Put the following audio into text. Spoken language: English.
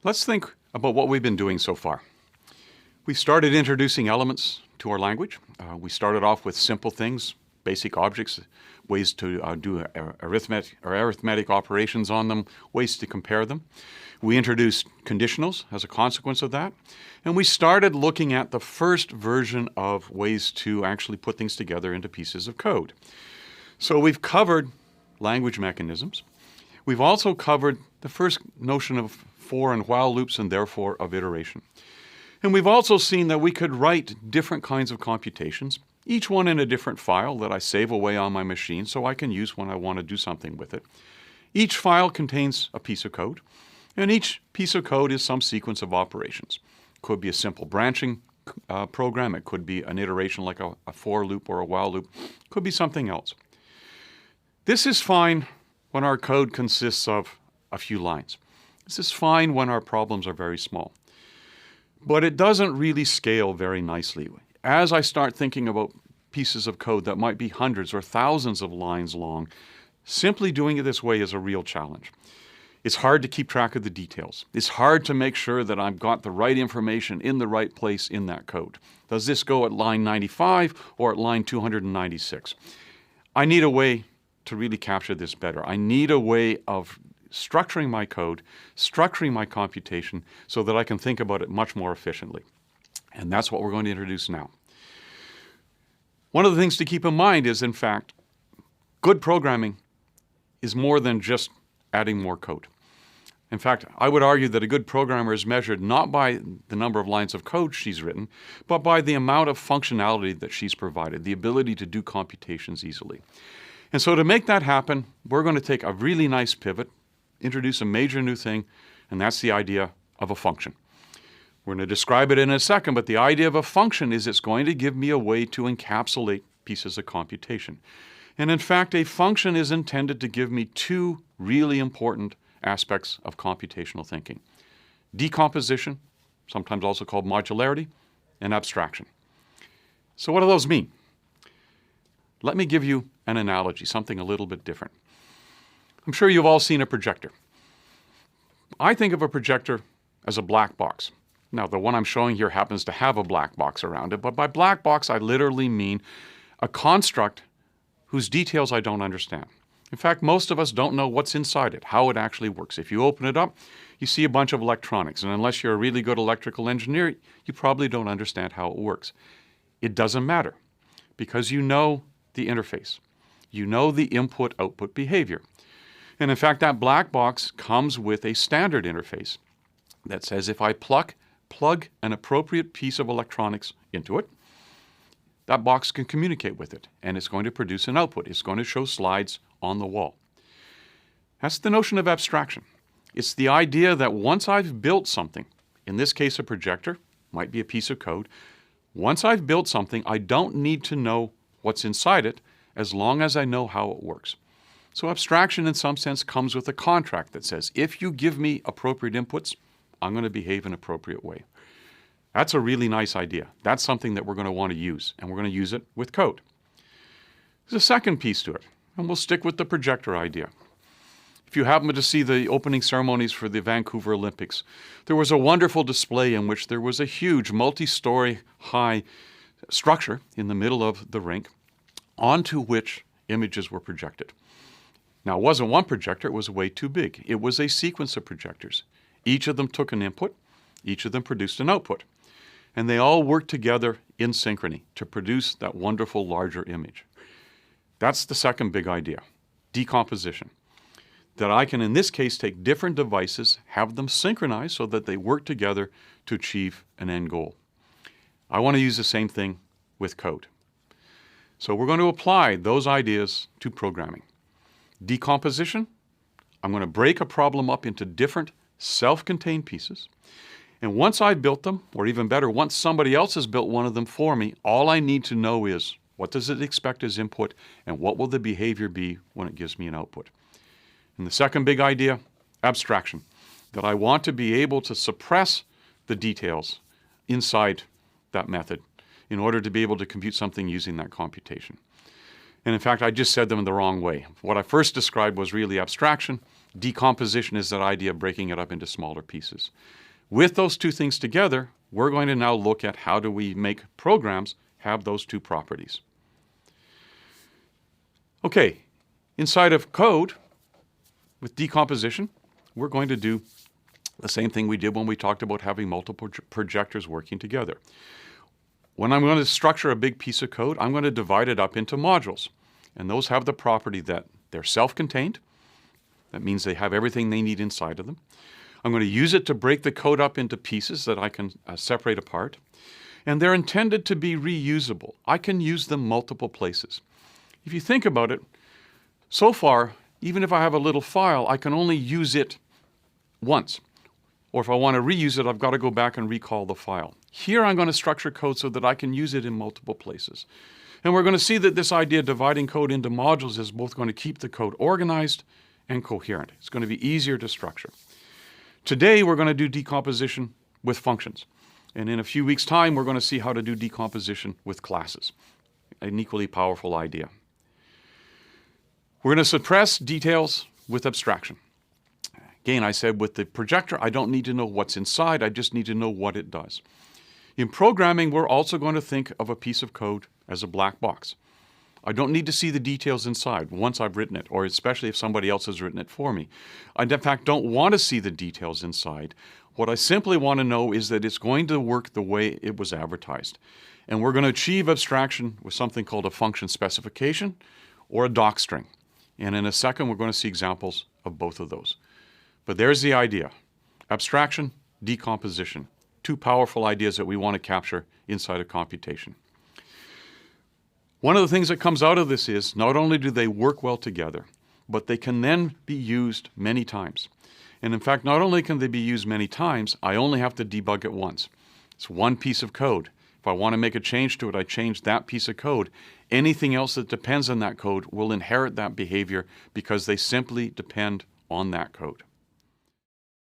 Let's think about what we've been doing so far. We started introducing elements to our language. We started off with simple things, basic objects, ways to do arithmetic operations on them, ways to compare them. We introduced conditionals as a consequence of that. And we started looking at the first version of ways to actually put things together into pieces of code. So we've covered language mechanisms. We've also covered the first notion of for and while loops and therefore of iteration. And we've also seen that we could write different kinds of computations, each one in a different file that I save away on my machine so I can use when I want to do something with it. Each file contains a piece of code, and each piece of code is some sequence of operations. It could be a simple branching program. It could be an iteration like a for loop or a while loop. It could be something else. This is fine when our code consists of a few lines. This is fine when our problems are very small. But it doesn't really scale very nicely. As I start thinking about pieces of code that might be hundreds or thousands of lines long, simply doing it this way is a real challenge. It's hard to keep track of the details. It's hard to make sure that I've got the right information in the right place in that code. Does this go at line 95 or at line 296? I need a way to really capture this better. I need a way of structuring my code, structuring my computation so that I can think about it much more efficiently. And that's what we're going to introduce now. One of the things to keep in mind is, in fact, good programming is more than just adding more code. In fact, I would argue that a good programmer is measured not by the number of lines of code she's written, but by the amount of functionality that she's provided, the ability to do computations easily. And so to make that happen, we're going to take a really nice pivot, introduce a major new thing, and that's the idea of a function. We're going to describe it in a second, but the idea of a function is it's going to give me a way to encapsulate pieces of computation. And in fact, a function is intended to give me two really important aspects of computational thinking: decomposition, sometimes also called modularity, and abstraction. So what do those mean? Let me give you an analogy, something a little bit different. I'm sure you've all seen a projector. I think of a projector as a black box. Now, the one I'm showing here happens to have a black box around it, but by black box, I literally mean a construct whose details I don't understand. In fact, most of us don't know what's inside it, how it actually works. If you open it up, you see a bunch of electronics, and unless you're a really good electrical engineer, you probably don't understand how it works. It doesn't matter, because you know the interface. You know the input-output behavior. And in fact, that black box comes with a standard interface that says if I plug an appropriate piece of electronics into it, that box can communicate with it, and it's going to produce an output. It's going to show slides on the wall. That's the notion of abstraction. It's the idea that once I've built something, in this case a projector, might be a piece of code, once I've built something, I don't need to know what's inside it as long as I know how it works. So abstraction in some sense comes with a contract that says if you give me appropriate inputs, I'm going to behave in an appropriate way. That's a really nice idea. That's something that we're going to want to use, and we're going to use it with code. There's a second piece to it, and we'll stick with the projector idea. If you happen to see the opening ceremonies for the Vancouver Olympics, there was a wonderful display in which there was a huge multi-story high structure in the middle of the rink onto which images were projected. Now, it wasn't one projector, it was way too big. It was a sequence of projectors. Each of them took an input, each of them produced an output, and they all worked together in synchrony to produce that wonderful larger image. That's the second big idea, decomposition. That I can, in this case, take different devices, have them synchronized so that they work together to achieve an end goal. I want to use the same thing with code. So we're going to apply those ideas to programming. Decomposition, I'm going to break a problem up into different self-contained pieces. And once I've built them, or even better, once somebody else has built one of them for me, all I need to know is what does it expect as input and what will the behavior be when it gives me an output. And the second big idea, abstraction, that I want to be able to suppress the details inside that method in order to be able to compute something using that computation. And in fact, I just said them in the wrong way. What I first described was really abstraction. Decomposition is that idea of breaking it up into smaller pieces. With those two things together, we're going to now look at how do we make programs have those two properties. Okay, inside of code, with decomposition, we're going to do the same thing we did when we talked about having multiple projectors working together. When I'm going to structure a big piece of code, I'm going to divide it up into modules. And those have the property that they're self-contained. That means they have everything they need inside of them. I'm going to use it to break the code up into pieces that I can separate apart. And they're intended to be reusable. I can use them multiple places. If you think about it, so far, even if I have a little file, I can only use it once. Or if I want to reuse it, I've got to go back and recall the file. Here I'm going to structure code so that I can use it in multiple places. And we're going to see that this idea of dividing code into modules is both going to keep the code organized and coherent. It's going to be easier to structure. Today we're going to do decomposition with functions. And in a few weeks' time, we're going to see how to do decomposition with classes. An equally powerful idea. We're going to suppress details with abstraction. Again, I said with the projector, I don't need to know what's inside, I just need to know what it does. In programming, we're also going to think of a piece of code as a black box. I don't need to see the details inside once I've written it, or especially if somebody else has written it for me. I, in fact, don't want to see the details inside. What I simply want to know is that it's going to work the way it was advertised. And we're going to achieve abstraction with something called a function specification or a docstring. And in a second, we're going to see examples of both of those. But there's the idea. Abstraction, decomposition. Two powerful ideas that we want to capture inside of computation. One of the things that comes out of this is not only do they work well together, but they can then be used many times. And in fact, not only can they be used many times, I only have to debug it once. It's one piece of code. If I want to make a change to it, I change that piece of code. Anything else that depends on that code will inherit that behavior because they simply depend on that code.